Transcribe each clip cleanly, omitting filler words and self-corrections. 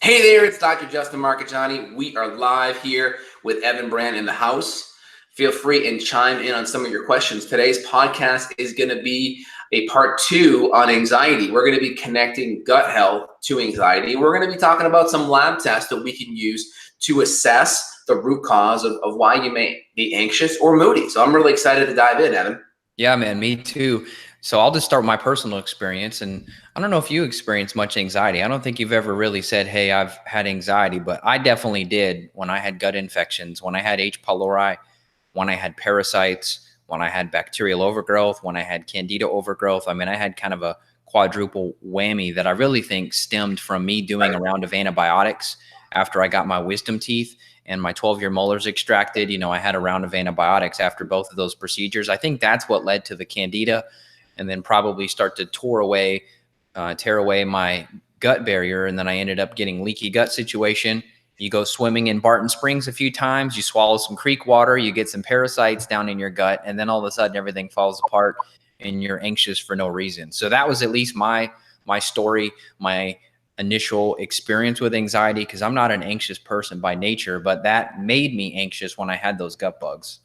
Hey there, it's Dr. Justin Marchegiani. We are live here with Evan Brand in the house. Feel free and chime in on some of your questions. Today's podcast is going to be a part 2 on anxiety. We're going to be connecting gut health to anxiety. We're going to be talking about some lab tests that we can use to assess the root cause of why you may be anxious or moody. So I'm really excited to dive in, Evan. Yeah, man, me too. So I'll just start with my personal experience. And I don't know if you experience much anxiety. I don't think you've ever really said, hey, I've had anxiety, but I definitely did when I had gut infections, when I had H. pylori, when I had parasites, when I had bacterial overgrowth, when I had candida overgrowth. I mean, I had kind of a quadruple whammy that I really think stemmed from me doing a round of antibiotics after I got my wisdom teeth and my 12-year molars extracted. You know, I had a round of antibiotics after both of those procedures. I think that's what led to the candida, and then probably start to tear away my gut barrier. And then I ended up getting leaky gut situation. You go swimming in Barton Springs a few times, you swallow some creek water, you get some parasites down in your gut, and then all of a sudden everything falls apart and you're anxious for no reason. So that was at least my story, my initial experience with anxiety, because I'm not an anxious person by nature, but that made me anxious when I had those gut bugs.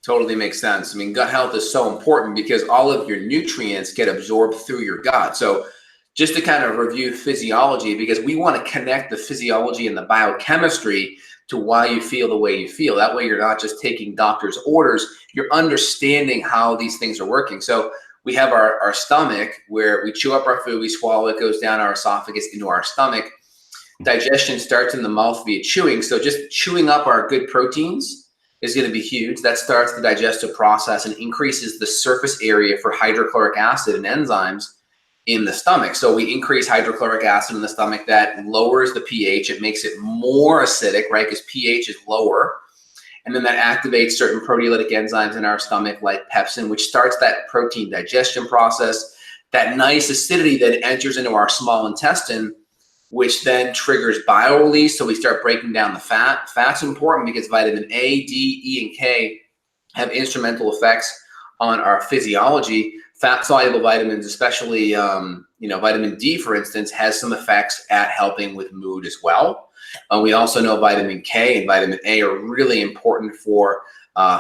Totally makes sense. I mean, gut health is so important because all of your nutrients get absorbed through your gut. So just to kind of review physiology, because we want to connect the physiology and the biochemistry to why you feel the way you feel. That way you're not just taking doctor's orders, you're understanding how these things are working. So we have our stomach where we chew up our food, we swallow it, goes down our esophagus into our stomach. Digestion starts in the mouth via chewing. So just chewing up our good proteins is going to be huge. That starts the digestive process and increases the surface area for hydrochloric acid and enzymes in the stomach. So we increase hydrochloric acid in the stomach. That lowers the pH. It makes it more acidic, right? Because pH is lower. And then that activates certain proteolytic enzymes in our stomach like pepsin, which starts that protein digestion process. That nice acidity that enters into our small intestine, which then triggers bile release. So we start breaking down the fat. Fat's important because vitamin A, D, E, and K have instrumental effects on our physiology. Fat-soluble vitamins, especially vitamin D, for instance, has some effects at helping with mood as well. We also know vitamin K and vitamin A are really important for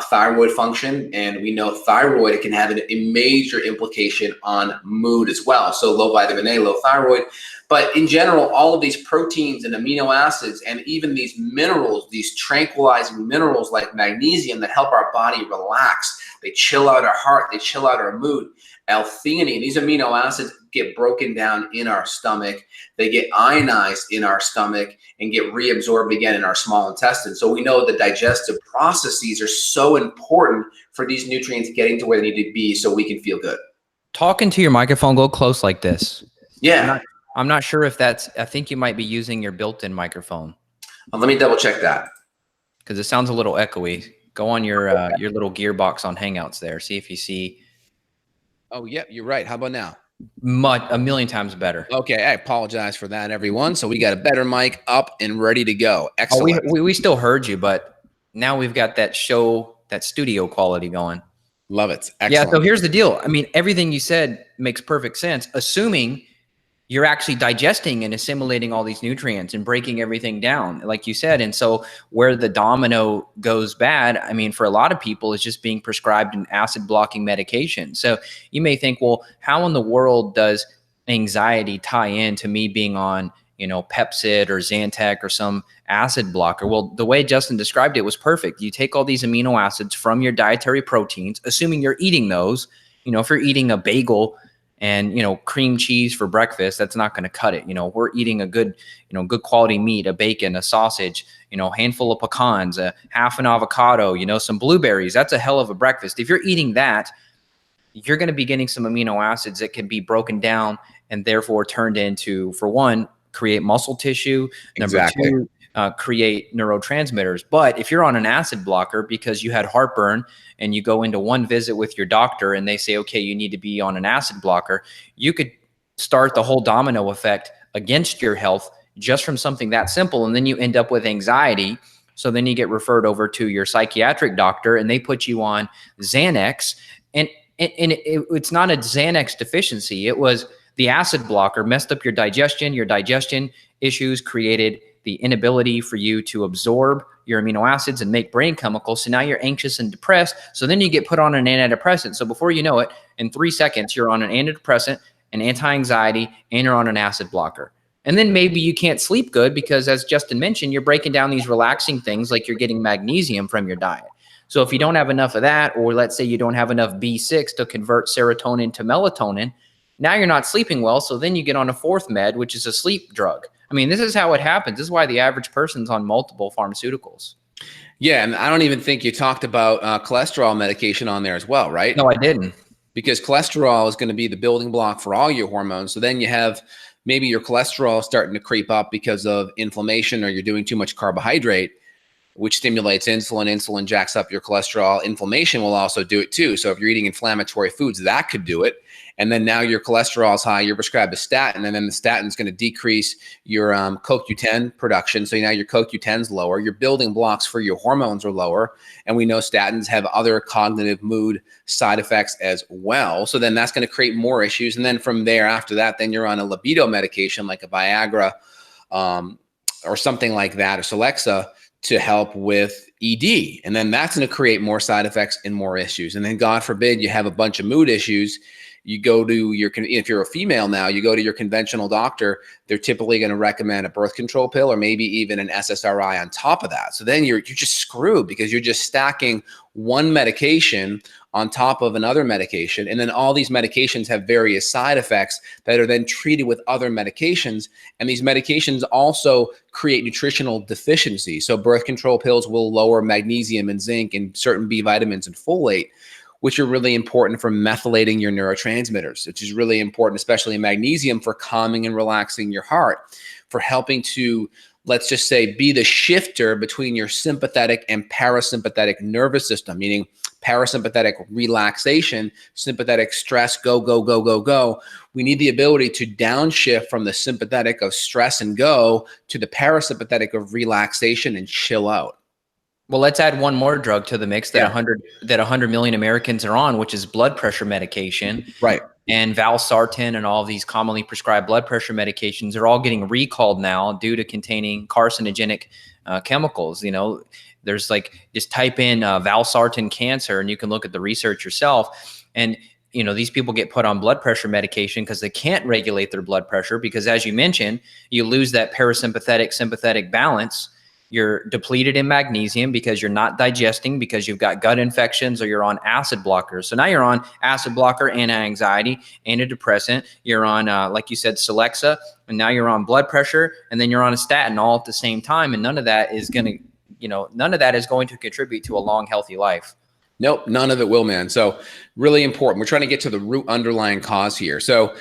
thyroid function, and we know thyroid can have a major implication on mood as well. So low vitamin A, low thyroid. But in general, all of these proteins and amino acids and even these minerals, these tranquilizing minerals like magnesium that help our body relax, they chill out our heart, they chill out our mood. L-theanine, these amino acids get broken down in our stomach. They get ionized in our stomach and get reabsorbed again in our small intestine. So we know the digestive processes are so important for these nutrients getting to where they need to be so we can feel good. Talking to your microphone, go close like this. Yeah. I'm not sure if I think you might be using your built-in microphone. Let me double check that. Because it sounds a little echoey. Go on your little gearbox on Hangouts there. See if you see. Oh, yeah, you're right. How about now? A million times better. Okay, I apologize for that, everyone. So we got a better mic up and ready to go. Excellent. Oh, we still heard you, but now we've got that studio quality going. Love it. Excellent. Yeah, so here's the deal. I mean, everything you said makes perfect sense, assuming you're actually digesting and assimilating all these nutrients and breaking everything down, like you said. And so where the domino goes bad, I mean, for a lot of people, is just being prescribed an acid blocking medication. So you may think, well, how in the world does anxiety tie into me being on, Pepcid or Zantac or some acid blocker? Well, the way Justin described it was perfect. You take all these amino acids from your dietary proteins, assuming you're eating those. If you're eating a bagel and cream cheese for breakfast, that's not going to cut it. We're eating a good quality meat, a bacon, a sausage, handful of pecans, a half an avocado, some blueberries. That's a hell of a breakfast. If you're eating that, you're going to be getting some amino acids that can be broken down and therefore turned into, for one, create muscle tissue. Exactly. Number two, create neurotransmitters. But if you're on an acid blocker because you had heartburn and you go into one visit with your doctor and they say, okay, you need to be on an acid blocker, you could start the whole domino effect against your health just from something that simple. And then you end up with anxiety. So then you get referred over to your psychiatric doctor and they put you on Xanax. And it's not a Xanax deficiency. It was The acid blocker messed up your digestion. Your digestion issues created the inability for you to absorb your amino acids and make brain chemicals. So now you're anxious and depressed. So then you get put on an antidepressant. So before you know it, in 3 seconds, you're on an antidepressant, an anti-anxiety, and you're on an acid blocker. And then maybe you can't sleep good because, as Justin mentioned, you're breaking down these relaxing things like you're getting magnesium from your diet. So if you don't have enough of that, or let's say you don't have enough B6 to convert serotonin to melatonin, now you're not sleeping well. So then you get on a fourth med, which is a sleep drug. I mean, this is how it happens. This is why the average person's on multiple pharmaceuticals. Yeah, and I don't even think you talked about cholesterol medication on there as well, right? No, I didn't. Because cholesterol is going to be the building block for all your hormones. So then you have maybe your cholesterol starting to creep up because of inflammation, or you're doing too much carbohydrate, which stimulates insulin. Insulin jacks up your cholesterol. Inflammation will also do it too. So if you're eating inflammatory foods, that could do it. And then now your cholesterol is high, you're prescribed a statin, and then the statin is going to decrease your CoQ10 production. So now your CoQ10 is lower. Your building blocks for your hormones are lower. And we know statins have other cognitive mood side effects as well. So then that's going to create more issues. And then from there, after that, then you're on a libido medication like a Viagra or something like that, or Celexa, to help with ED. And then that's going to create more side effects and more issues. And then God forbid you have a bunch of mood issues. You go to your, if you're a female now, you go to your conventional doctor, they're typically going to recommend a birth control pill or maybe even an SSRI on top of that. So then you're just screwed because you're just stacking one medication on top of another medication. And then all these medications have various side effects that are then treated with other medications. And these medications also create nutritional deficiency. So birth control pills will lower magnesium and zinc and certain B vitamins and folate, which are really important for methylating your neurotransmitters, which is really important, especially magnesium, for calming and relaxing your heart, for helping to, let's just say, be the shifter between your sympathetic and parasympathetic nervous system, meaning parasympathetic relaxation, sympathetic stress, go, go, go, go, go. We need the ability to downshift from the sympathetic of stress and go to the parasympathetic of relaxation and chill out. Well, let's add one more drug to the mix that 100 million Americans are on, which is blood pressure medication. Right. And valsartan and all of these commonly prescribed blood pressure medications are all getting recalled now due to containing carcinogenic chemicals. You know, there's like, just type in valsartan cancer and you can look at the research yourself. And, you know, these people get put on blood pressure medication because they can't regulate their blood pressure because, as you mentioned, you lose that parasympathetic sympathetic balance. You're depleted in magnesium because you're not digesting, because you've got gut infections, or you're on acid blockers. So now you're on acid blocker, anti-anxiety, antidepressant. You're on, like you said, Celexa, and now you're on blood pressure, and then you're on a statin all at the same time. And none of that is going to, none of that is going to contribute to a long, healthy life. Nope, none of it will, man. So really important. We're trying to get to the root underlying cause here. So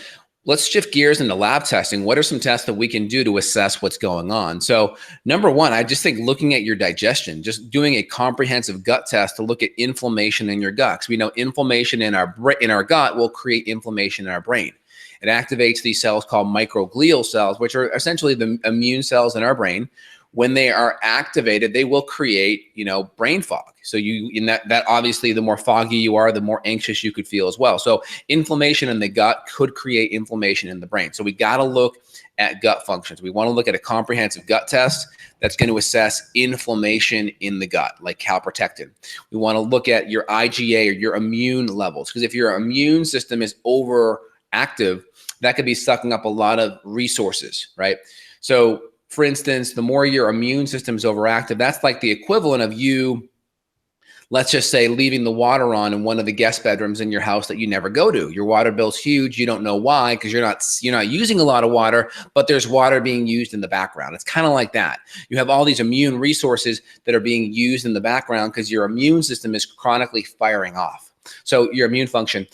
let's shift gears into lab testing. What are some tests that we can do to assess what's going on? So number one, I just think looking at your digestion, just doing a comprehensive gut test to look at inflammation in your gut. Because we know inflammation in our gut will create inflammation in our brain. It activates these cells called microglial cells, which are essentially the immune cells in our brain. When they are activated, they will create, brain fog. So that obviously, the more foggy you are, the more anxious you could feel as well. So inflammation in the gut could create inflammation in the brain. So we got to look at gut functions. We want to look at a comprehensive gut test that's going to assess inflammation in the gut, like calprotectin. We want to look at your IgA, or your immune levels, because if your immune system is overactive, that could be sucking up a lot of resources, right? So for instance, the more your immune system is overactive, that's like the equivalent of you, let's just say, leaving the water on in one of the guest bedrooms in your house that you never go to. Your water bill's huge. You don't know why, because you're not using a lot of water, but there's water being used in the background. It's kind of like that. You have all these immune resources that are being used in the background because your immune system is chronically firing off. So your immune function.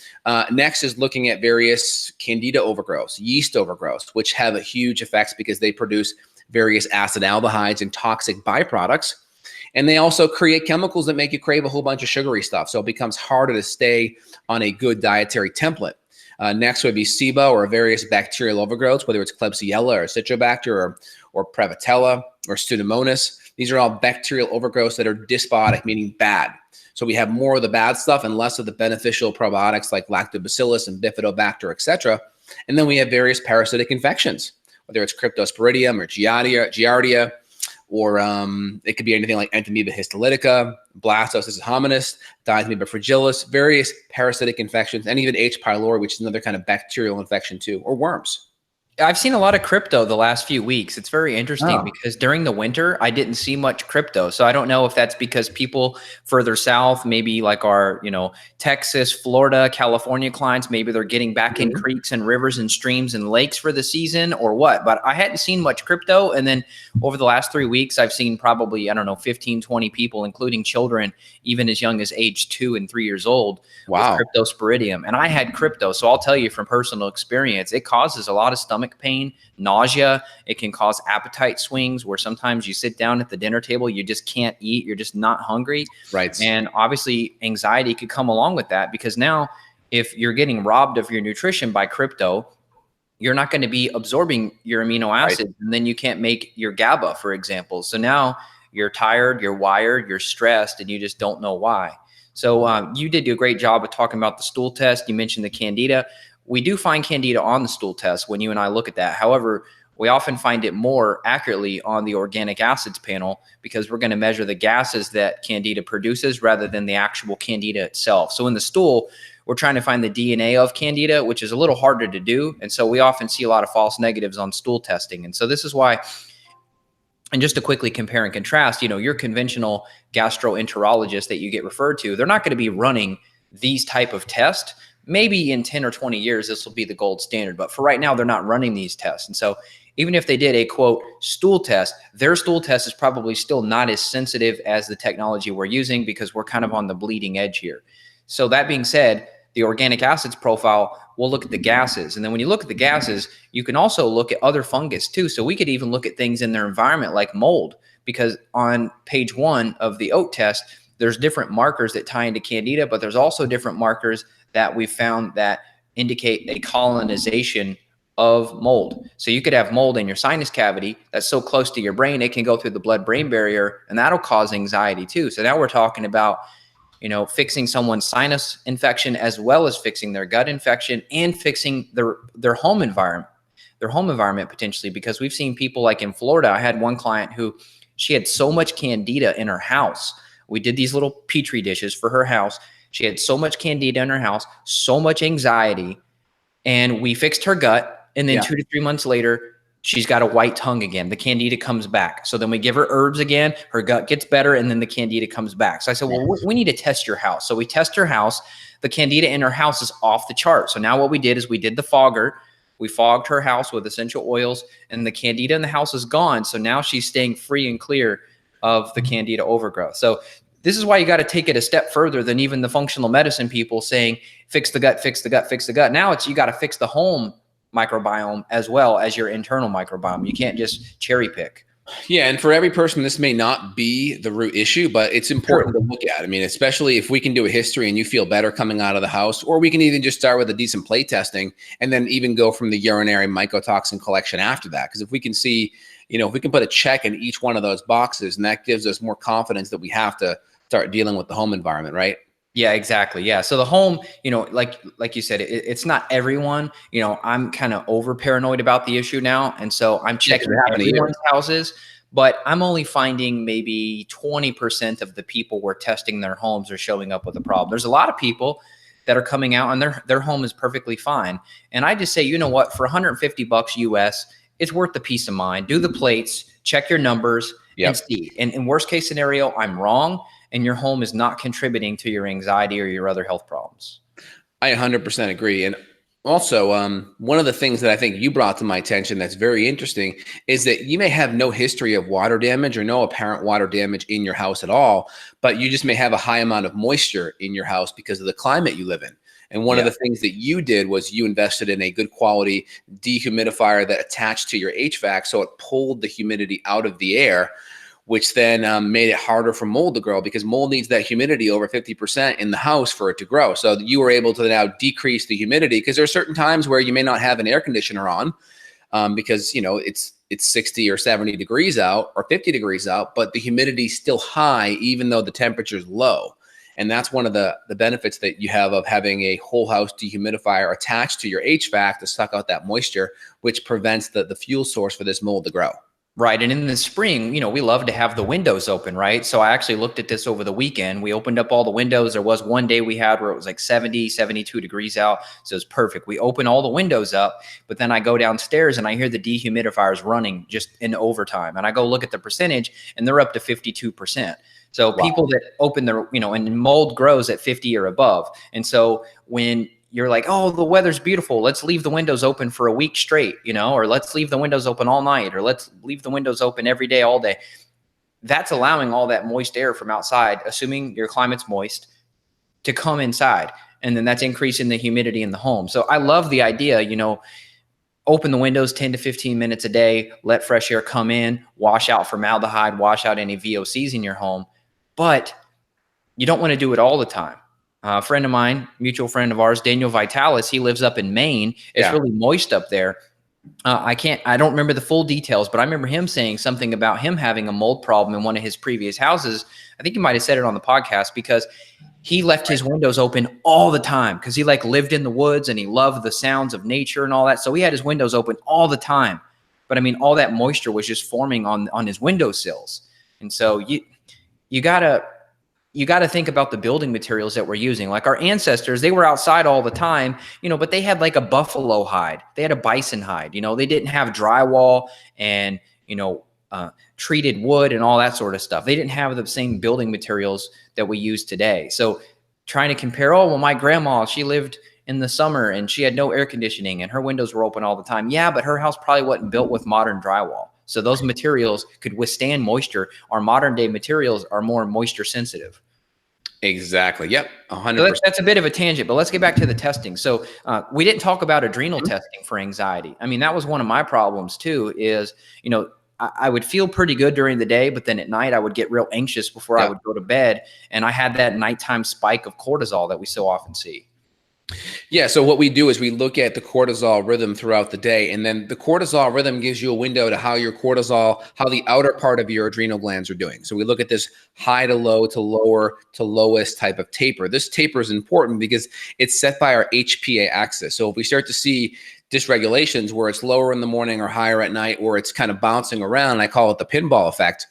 Next is looking at various candida overgrowths, yeast overgrowths, which have a huge effects because they produce various acid aldehydes and toxic byproducts. And they also create chemicals that make you crave a whole bunch of sugary stuff. So it becomes harder to stay on a good dietary template. Next would be SIBO, or various bacterial overgrowths, whether it's Klebsiella or Citrobacter or Prevotella or Pseudomonas. These are all bacterial overgrowths that are dysbiotic, meaning bad. So we have more of the bad stuff and less of the beneficial probiotics like Lactobacillus and Bifidobacter, etc. And then we have various parasitic infections, whether it's Cryptosporidium or Giardia, or it could be anything like Entamoeba histolytica, Blastocyst hominis, Diamoeba fragilis, various parasitic infections, and even H. pylori, which is another kind of bacterial infection too, or worms. I've seen a lot of crypto the last few weeks. It's very interesting Oh. because during the winter, I didn't see much crypto. So I don't know if that's because people further south, maybe like our, Texas, Florida, California clients, maybe they're getting back in creeks and rivers and streams and lakes for the season or what. But I hadn't seen much crypto. And then over the last 3 weeks, I've seen probably, 15, 20 people, including children, even as young as age 2 and 3 years old, Wow. with Cryptosporidium. And I had crypto. So I'll tell you from personal experience, it causes a lot of stomach pain, nausea. It can cause appetite swings where sometimes you sit down at the dinner table, you just can't eat. You're just not hungry. Right. And obviously anxiety could come along with that, because now if you're getting robbed of your nutrition by crypto, you're not going to be absorbing your amino acids, and then you can't make your GABA, for example. So now you're tired, you're wired, you're stressed, and you just don't know why. So you did do a great job of talking about the stool test. You mentioned the Candida. We do find Candida on the stool test when you and I look at that. However, we often find it more accurately on the organic acids panel, because we're going to measure the gases that Candida produces rather than the actual Candida itself. So in the stool, we're trying to find the DNA of Candida, which is a little harder to do. And so we often see a lot of false negatives on stool testing. And so this is why, and just to quickly compare and contrast, your conventional gastroenterologist that you get referred to, they're not going to be running these type of tests. Maybe in 10 or 20 years, this will be the gold standard. But for right now, they're not running these tests. And so even if they did a, quote, stool test, their stool test is probably still not as sensitive as the technology we're using, because we're kind of on the bleeding edge here. So that being said, the organic acids profile, we'll look at the gases. And then when you look at the gases, you can also look at other fungus too. So we could even look at things in their environment like mold, because on page 1 of the oat test, there's different markers that tie into Candida, but there's also different markers that we found that indicate a colonization of mold. So you could have mold in your sinus cavity that's so close to your brain, it can go through the blood-brain barrier, and that'll cause anxiety too. So now we're talking about, fixing someone's sinus infection as well as fixing their gut infection and fixing their home environment potentially, because we've seen people like in Florida. I had one client who, she had so much Candida in her house. We did these little Petri dishes for her house. She had so much Candida in her house, so much anxiety, and we fixed her gut. And then 2 to 3 months later, she's got a white tongue again. The Candida comes back. So then we give her herbs again, her gut gets better, and then the Candida comes back. So I said, well, we need to test your house. So we test her house. The Candida in her house is off the chart. So now what we did is we did the fogger. We fogged her house with essential oils, and the Candida in the house is gone. So now she's staying free and clear of the Candida overgrowth. So this is why you got to take it a step further than even the functional medicine people saying, fix the gut, fix the gut, fix the gut. Now it's, you got to fix the home microbiome as well as your internal microbiome. You can't just cherry pick. Yeah, and for every person, this may not be the root issue, but it's important to look at. I mean, especially if we can do a history and you feel better coming out of the house, or we can even just start with a decent plate testing and then even go from the urinary mycotoxin collection after that. Because if we can see, if we can put a check in each one of those boxes, and that gives us more confidence that we have to start dealing with the home environment, right? Yeah, exactly. Yeah. So the home, like you said, it's not everyone. I'm kind of over paranoid about the issue now. And so I'm checking everyone's houses, but I'm only finding maybe 20% of the people we're testing their homes are showing up with a problem. There's a lot of people that are coming out and their home is perfectly fine. And I just say, you know what, for $150 US, it's worth the peace of mind. Do the plates, check your numbers, and see. And in worst case scenario, I'm wrong, and your home is not contributing to your anxiety or your other health problems. I 100% agree. And also, one of the things that I think you brought to my attention that's very interesting is that you may have no history of water damage or no apparent water damage in your house at all, but you just may have a high amount of moisture in your house because of the climate you live in. And one of the things that you did was you invested in a good quality dehumidifier that attached to your HVAC, so it pulled the humidity out of the air, which then made it harder for mold to grow, because mold needs that humidity over 50% in the house for it to grow. So you were able to now decrease the humidity, because there are certain times where you may not have an air conditioner on because it's 60 or 70 degrees out or 50 degrees out, but the humidity is still high even though the temperature is low. And that's one of the benefits that you have of having a whole house dehumidifier attached to your HVAC to suck out that moisture, which prevents the fuel source for this mold to grow. Right. And in the spring, we love to have the windows open, right? So I actually looked at this over the weekend. We opened up all the windows. There was one day we had where it was like 70, 72 degrees out. So it's perfect. We open all the windows up, but then I go downstairs and I hear the dehumidifiers running just in overtime. And I go look at the percentage and they're up to 52%. So people that open their, and mold grows at 50 or above. And so when you're like, oh, the weather's beautiful, let's leave the windows open for a week straight, or let's leave the windows open all night, or let's leave the windows open every day, all day. That's allowing all that moist air from outside, assuming your climate's moist, to come inside. And then that's increasing the humidity in the home. So I love the idea, open the windows 10 to 15 minutes a day, let fresh air come in, wash out formaldehyde, wash out any VOCs in your home. But you don't want to do it all the time. A friend of mine, mutual friend of ours, Daniel Vitalis, he lives up in Maine. It's really moist up there. I don't remember the full details, but I remember him saying something about him having a mold problem in one of his previous houses. I think he might've said it on the podcast because he left his windows open all the time because he lived in the woods and he loved the sounds of nature and all that. So he had his windows open all the time. But I mean, all that moisture was just forming on his windowsills. And so you gotta think about the building materials that we're using. Like our ancestors, they were outside all the time, but they had like a buffalo hide. They had a bison hide, they didn't have drywall and, treated wood and all that sort of stuff. They didn't have the same building materials that we use today. So trying to compare, my grandma, she lived in the summer and she had no air conditioning and her windows were open all the time. Yeah, but her house probably wasn't built with modern drywall. So those materials could withstand moisture. Our modern day materials are more moisture sensitive. Exactly. Yep. 100%. So that's a bit of a tangent, but let's get back to the testing. So we didn't talk about adrenal testing for anxiety. I mean, that was one of my problems too, is, I would feel pretty good during the day, but then at night I would get real anxious before I would go to bed. And I had that nighttime spike of cortisol that we so often see. Yeah. So what we do is we look at the cortisol rhythm throughout the day, and then the cortisol rhythm gives you a window to how the outer part of your adrenal glands are doing. So we look at this high to low to lower to lowest type of taper. This taper is important because it's set by our HPA axis. So if we start to see dysregulations where it's lower in the morning or higher at night, or it's kind of bouncing around, I call it the pinball effect.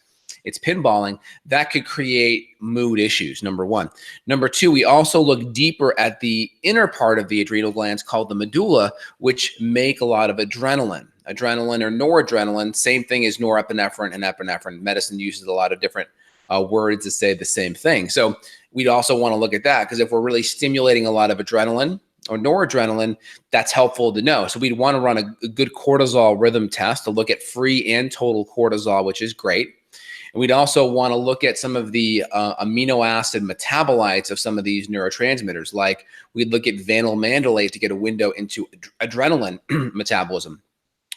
It's pinballing. That could create mood issues, number one. Number two, we also look deeper at the inner part of the adrenal glands called the medulla, which make a lot of adrenaline. Adrenaline or noradrenaline, same thing as norepinephrine and epinephrine. Medicine uses a lot of different words to say the same thing. So we'd also want to look at that because if we're really stimulating a lot of adrenaline or noradrenaline, that's helpful to know. So we'd want to run a good cortisol rhythm test to look at free and total cortisol, which is great. And we'd also want to look at some of the amino acid metabolites of some of these neurotransmitters. Like we'd look at vanilmandelate to get a window into adrenaline metabolism.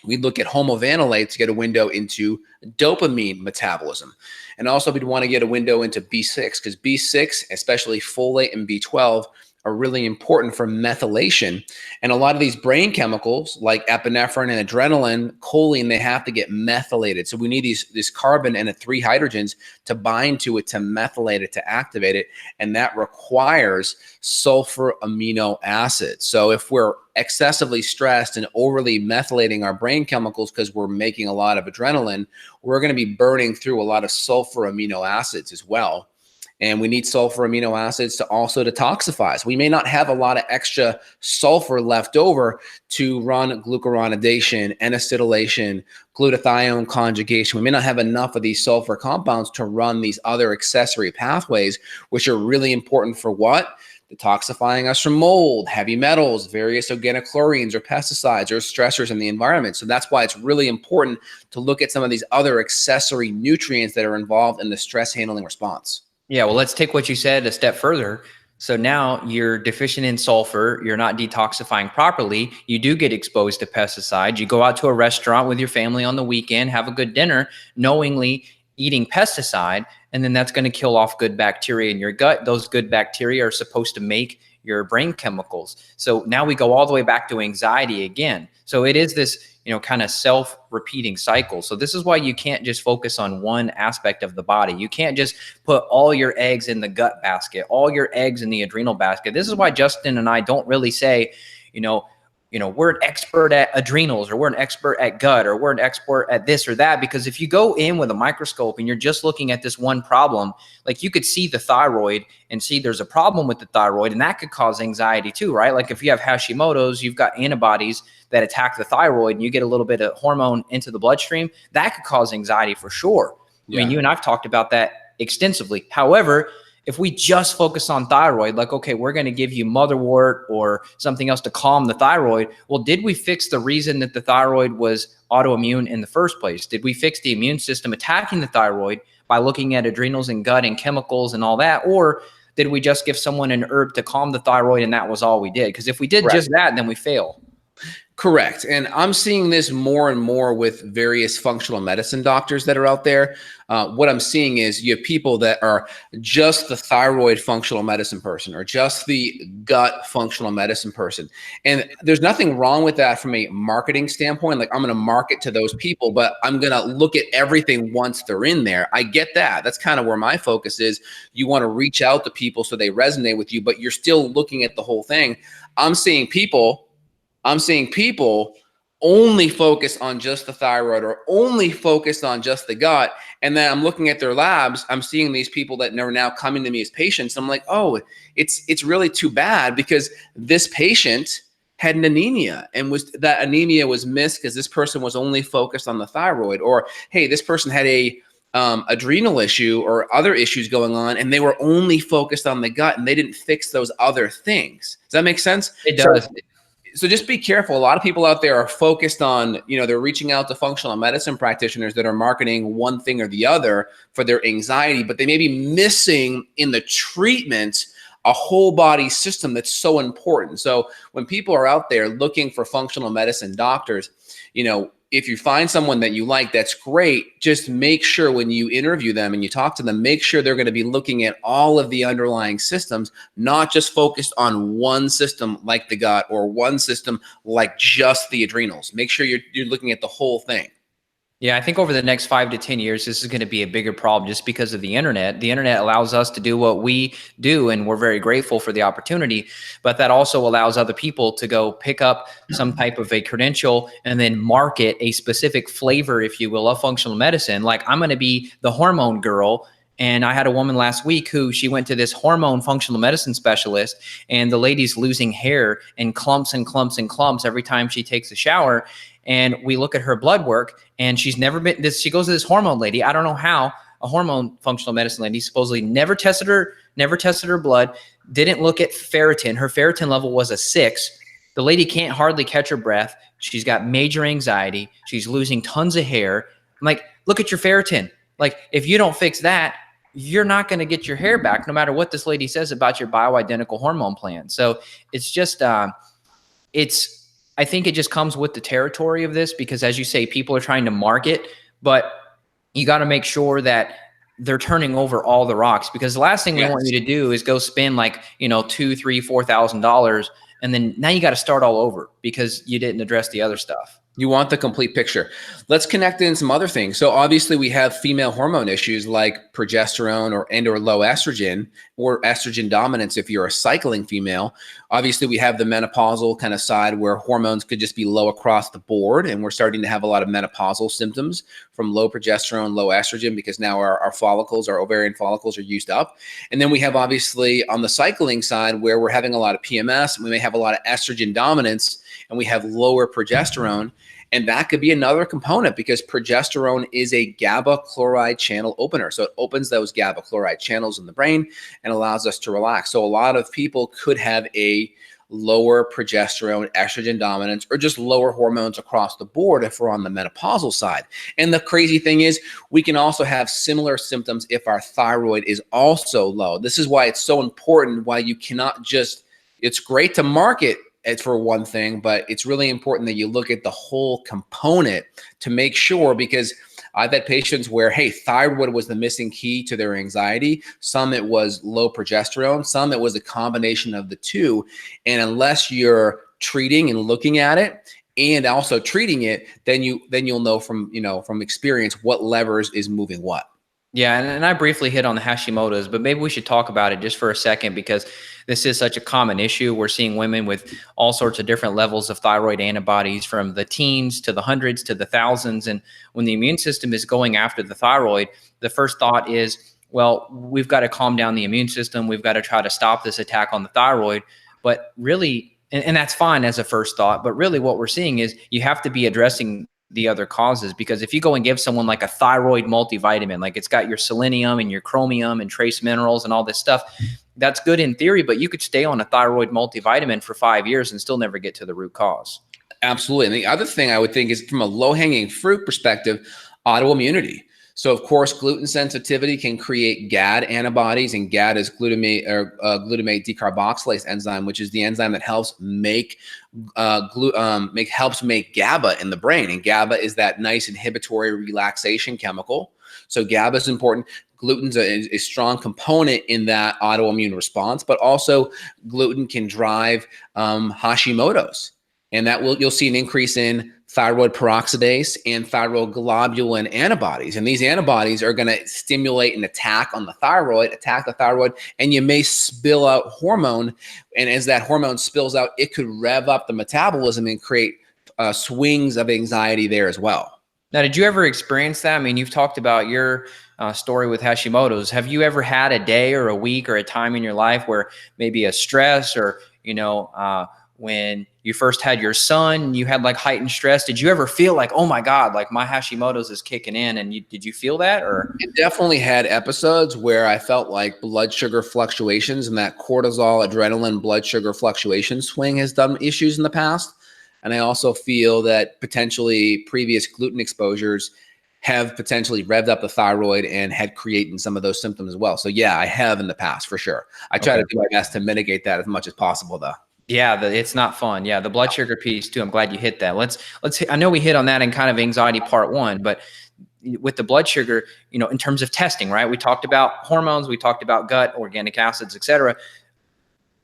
We'd look at homovanillate to get a window into dopamine metabolism. And also we'd want to get a window into B6 because B6, especially folate and B12, are really important for methylation. And a lot of these brain chemicals like epinephrine and adrenaline, choline, they have to get methylated. So we need this carbon and the 3 hydrogens to bind to it, to methylate it, to activate it. And that requires sulfur amino acids. So if we're excessively stressed and overly methylating our brain chemicals because we're making a lot of adrenaline, we're going to be burning through a lot of sulfur amino acids as well. And we need sulfur amino acids to also detoxify. So we may not have a lot of extra sulfur left over to run glucuronidation, N-acetylation, glutathione conjugation. We may not have enough of these sulfur compounds to run these other accessory pathways, which are really important for what? Detoxifying us from mold, heavy metals, various organochlorines or pesticides or stressors in the environment. So that's why it's really important to look at some of these other accessory nutrients that are involved in the stress handling response. Yeah, well, let's take what you said a step further. So now you're deficient in sulfur, you're not detoxifying properly, you do get exposed to pesticides, you go out to a restaurant with your family on the weekend, have a good dinner, knowingly eating pesticide, and then that's going to kill off good bacteria in your gut. Those good bacteria are supposed to make your brain chemicals. So now we go all the way back to anxiety again. So it is this, kind of self-repeating cycle. So this is why you can't just focus on one aspect of the body. You can't just put all your eggs in the gut basket, all your eggs in the adrenal basket. This is why Justin and I don't really say, we're an expert at adrenals, or we're an expert at gut, or we're an expert at this or that. Because if you go in with a microscope and you're just looking at this one problem, like you could see the thyroid and see there's a problem with the thyroid, and that could cause anxiety too, right? Like if you have Hashimoto's, you've got antibodies that attack the thyroid and you get a little bit of hormone into the bloodstream, that could cause anxiety for sure. Yeah. I mean, you and I've talked about that extensively. However, if we just focus on thyroid, like, okay, we're going to give you motherwort or something else to calm the thyroid. Well, did we fix the reason that the thyroid was autoimmune in the first place? Did we fix the immune system attacking the thyroid by looking at adrenals and gut and chemicals and all that? Or did we just give someone an herb to calm the thyroid and that was all we did? Because if we did just that, then we fail. Correct. And I'm seeing this more and more with various functional medicine doctors that are out there. What I'm seeing is you have people that are just the thyroid functional medicine person or just the gut functional medicine person. And there's nothing wrong with that from a marketing standpoint. Like, I'm going to market to those people, but I'm going to look at everything once they're in there. I get that. That's kind of where my focus is. You want to reach out to people so they resonate with you, but you're still looking at the whole thing. I'm seeing people only focus on just the thyroid or only focused on just the gut. And then I'm looking at their labs. I'm seeing these people that are now coming to me as patients. I'm like, oh, it's really too bad because this patient had an anemia and that anemia was missed because this person was only focused on the thyroid. Or, hey, this person had a adrenal issue or other issues going on and they were only focused on the gut and they didn't fix those other things. Does that make sense? It does. So just be careful. A lot of people out there are focused on, they're reaching out to functional medicine practitioners that are marketing one thing or the other for their anxiety, but they may be missing in the treatment a whole body system that's so important. So when people are out there looking for functional medicine doctors, if you find someone that you like, that's great. Just make sure when you interview them and you talk to them, make sure they're going to be looking at all of the underlying systems, not just focused on one system like the gut or one system like just the adrenals. Make sure you're looking at the whole thing. Yeah, I think over the next 5 to 10 years, this is going to be a bigger problem just because of the internet. The internet allows us to do what we do, and we're very grateful for the opportunity. But that also allows other people to go pick up some type of a credential and then market a specific flavor, if you will, of functional medicine. Like, I'm going to be the hormone girl. And I had a woman last week who she went to this hormone functional medicine specialist, and the lady's losing hair in clumps and clumps and clumps every time she takes a shower. And we look at her blood work, and she's never been this. She goes to this hormone lady. I don't know how, a hormone functional medicine lady, supposedly never tested her blood, didn't look at ferritin. Her ferritin level was a 6. The lady can't hardly catch her breath. She's got major anxiety. She's losing tons of hair. I'm like, look at your ferritin. Like, if you don't fix that, you're not going to get your hair back, no matter what this lady says about your bioidentical hormone plan. So it's just, I think it just comes with the territory of this, because as you say, people are trying to market, but you got to make sure that they're turning over all the rocks, because the last thing we want you to do is go spend like, $2,000, $3,000, $4,000. And then now you got to start all over because you didn't address the other stuff. You want the complete picture. Let's connect in some other things. So obviously we have female hormone issues like progesterone or low estrogen or estrogen dominance if you're a cycling female. Obviously we have the menopausal kind of side where hormones could just be low across the board. And we're starting to have a lot of menopausal symptoms from low progesterone, low estrogen, because now our follicles, our ovarian follicles are used up. And then we have obviously on the cycling side where we're having a lot of PMS, and we may have a lot of estrogen dominance, and we have lower progesterone. And that could be another component because progesterone is a GABA chloride channel opener. So it opens those GABA chloride channels in the brain and allows us to relax. So a lot of people could have a lower progesterone, estrogen dominance, or just lower hormones across the board if we're on the menopausal side. And the crazy thing is we can also have similar symptoms if our thyroid is also low. This is why it's so important, why you cannot just, it's great to market it for one thing, but it's really important that you look at the whole component to make sure, because I've had patients where, hey, thyroid was the missing key to their anxiety. Some it was low progesterone. Some it was a combination of the two. And unless you're treating and looking at it and also treating it, then you'll know from experience what levers is moving what. Yeah, and I briefly hit on the Hashimoto's, but maybe we should talk about it just for a second because this is such a common issue. We're seeing women with all sorts of different levels of thyroid antibodies, from the teens to the hundreds to the thousands. And when the immune system is going after the thyroid, the first thought is, well, we've got to calm down the immune system. We've got to try to stop this attack on the thyroid. But really, and that's fine as a first thought, but really what we're seeing is you have to be addressing the other causes, because if you go and give someone like a thyroid multivitamin, like it's got your selenium and your chromium and trace minerals and all this stuff, that's good in theory, but you could stay on a thyroid multivitamin for 5 years and still never get to the root cause. Absolutely. And the other thing I would think is, from a low-hanging fruit perspective, autoimmunity. So, of course, gluten sensitivity can create GAD antibodies, and GAD is glutamate decarboxylase enzyme, which is the enzyme that helps make GABA in the brain. And GABA is that nice inhibitory relaxation chemical. So GABA is important. Gluten's a strong component in that autoimmune response, but also gluten can drive Hashimoto's, and you'll see an increase in thyroid peroxidase and thyroglobulin antibodies. And these antibodies are going to stimulate an attack on the thyroid, and you may spill out hormone. And as that hormone spills out, it could rev up the metabolism and create swings of anxiety there as well. Now, did you ever experience that? I mean, you've talked about your story with Hashimoto's. Have you ever had a day or a week or a time in your life where maybe a stress, or, when you first had your son, you had like heightened stress? Did you ever feel like, oh my God, like my Hashimoto's is kicking in? And did you feel that? Or it definitely had episodes where I felt like blood sugar fluctuations, and that cortisol, adrenaline, blood sugar fluctuation swing has done issues in the past. And I also feel that potentially previous gluten exposures have potentially revved up the thyroid and had created some of those symptoms as well. So yeah, I have in the past for sure. I try to do my best to mitigate that as much as possible though. yeah, it's not fun. Yeah, the blood sugar piece too. I'm glad you hit that. I know we hit on that in kind of anxiety part one, but with the blood sugar, in terms of testing, right? We talked about hormones, we talked about gut, organic acids, et cetera.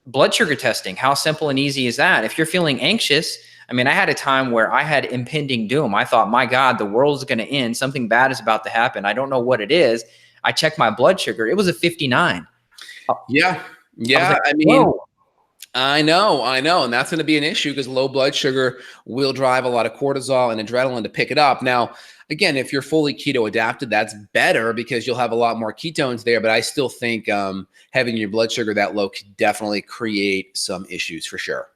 Blood sugar testing, how simple and easy is that? If you're feeling anxious, I mean, I had a time where I had impending doom. I thought, my God, the world's going to end. Something bad is about to happen. I don't know what it is. I checked my blood sugar. It was a 59. Yeah. I mean, whoa. I know. And that's going to be an issue because low blood sugar will drive a lot of cortisol and adrenaline to pick it up. Now, again, if you're fully keto adapted, that's better because you'll have a lot more ketones there. But I still think having your blood sugar that low could definitely create some issues for sure.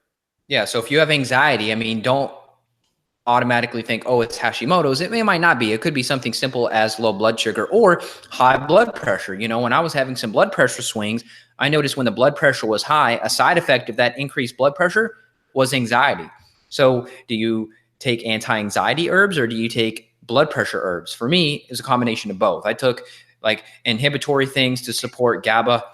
Yeah. So if you have anxiety, I mean, don't automatically think, oh, it's Hashimoto's. It might not be. It could be something simple as low blood sugar or high blood pressure. When I was having some blood pressure swings, I noticed when the blood pressure was high, a side effect of that increased blood pressure was anxiety. So do you take anti-anxiety herbs or do you take blood pressure herbs? For me, it's a combination of both. I took like inhibitory things to support GABA,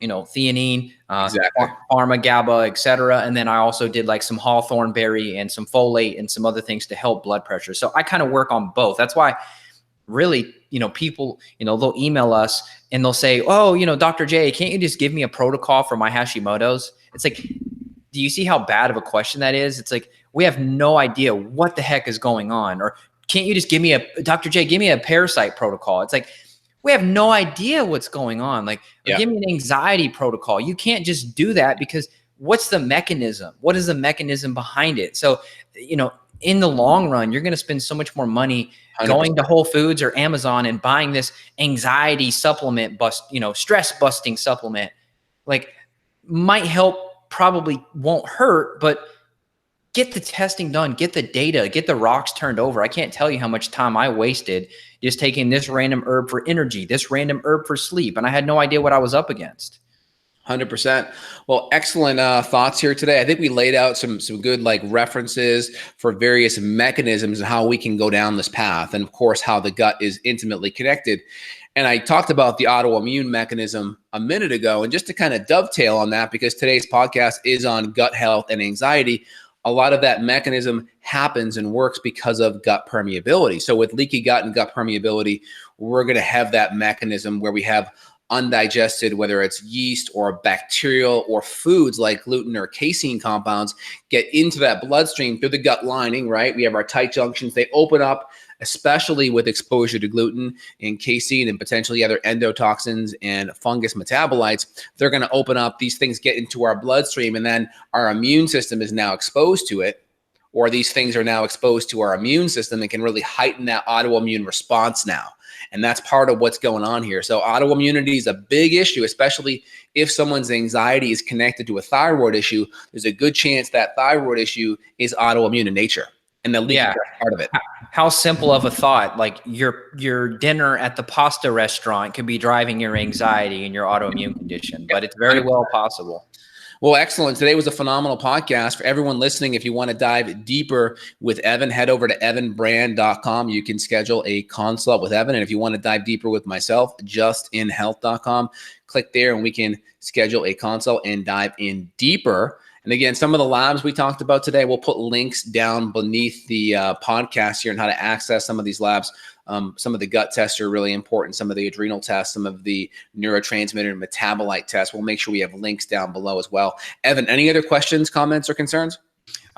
theanine, exactly. pharma, GABA, et cetera. And then I also did like some hawthorn berry and some folate and some other things to help blood pressure. So I kind of work on both. That's why really, people, they'll email us and they'll say, oh, Dr. J, can't you just give me a protocol for my Hashimoto's? It's like, do you see how bad of a question that is? It's like, we have no idea what the heck is going on. Or can't you just give me Dr. J, give me a parasite protocol? It's like, we have no idea what's going on. Like, give me an anxiety protocol. You can't just do that because what's the mechanism? What is the mechanism behind it? So, in the long run, you're going to spend so much more money 100%. Going to Whole Foods or Amazon and buying this anxiety supplement, stress busting supplement. Like, might help, probably won't hurt, but get the testing done, get the data, get the rocks turned over. I can't tell you how much time I wasted just taking this random herb for energy, this random herb for sleep. And I had no idea what I was up against. 100%. Well, excellent thoughts here today. I think we laid out some good references for various mechanisms and how we can go down this path. And of course, how the gut is intimately connected. And I talked about the autoimmune mechanism a minute ago. And just to kind of dovetail on that, because today's podcast is on gut health and anxiety, a lot of that mechanism happens and works because of gut permeability. So with leaky gut and gut permeability, we're going to have that mechanism where we have undigested, whether it's yeast or bacterial or foods like gluten or casein compounds, get into that bloodstream through the gut lining, right? We have our tight junctions. They open up, especially with exposure to gluten and casein and potentially other endotoxins and fungus metabolites. They're going to open up, these things get into our bloodstream, and then our immune system is now exposed to it, or these things are now exposed to our immune system and can really heighten that autoimmune response now. And that's part of what's going on here. So autoimmunity is a big issue, especially if someone's anxiety is connected to a thyroid issue. There's a good chance that thyroid issue is autoimmune in nature, and the leaky gut part of it. How simple of a thought, like your dinner at the pasta restaurant could be driving your anxiety and your autoimmune condition, but it's very well possible. Well, excellent. Today was a phenomenal podcast. For everyone listening, if you want to dive deeper with Evan, head over to evanbrand.com. You can schedule a consult with Evan. And if you want to dive deeper with myself, justinhealth.com. Click there and we can schedule a consult and dive in deeper. And again, some of the labs we talked about today, we'll put links down beneath the podcast here on how to access some of these labs. Some of the gut tests are really important. Some of the adrenal tests, some of the neurotransmitter and metabolite tests. We'll make sure we have links down below as well. Evan, any other questions, comments, or concerns?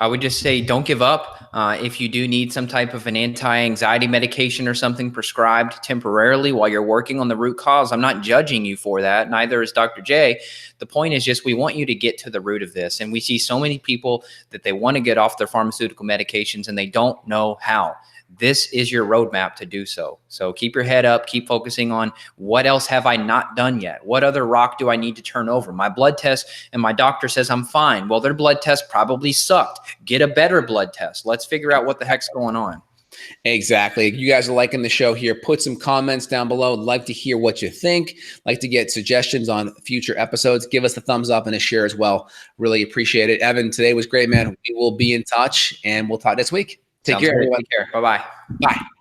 I would just say don't give up. If you do need some type of an anti-anxiety medication or something prescribed temporarily while you're working on the root cause, I'm not judging you for that. Neither is Dr. J. The point is just we want you to get to the root of this. And we see so many people that they want to get off their pharmaceutical medications and they don't know how. This is your roadmap to do so. So keep your head up, keep focusing on what else have I not done yet? What other rock do I need to turn over? My blood test and my doctor says I'm fine. Well, their blood test probably sucked. Get a better blood test. Let's figure out what the heck's going on. Exactly. If you guys are liking the show here, put some comments down below. I'd like to hear what you think. Like to get suggestions on future episodes. Give us a thumbs up and a share as well. Really appreciate it. Evan, today was great, man. We will be in touch and we'll talk next week. Take care, everyone. Take care. Bye-bye. Bye.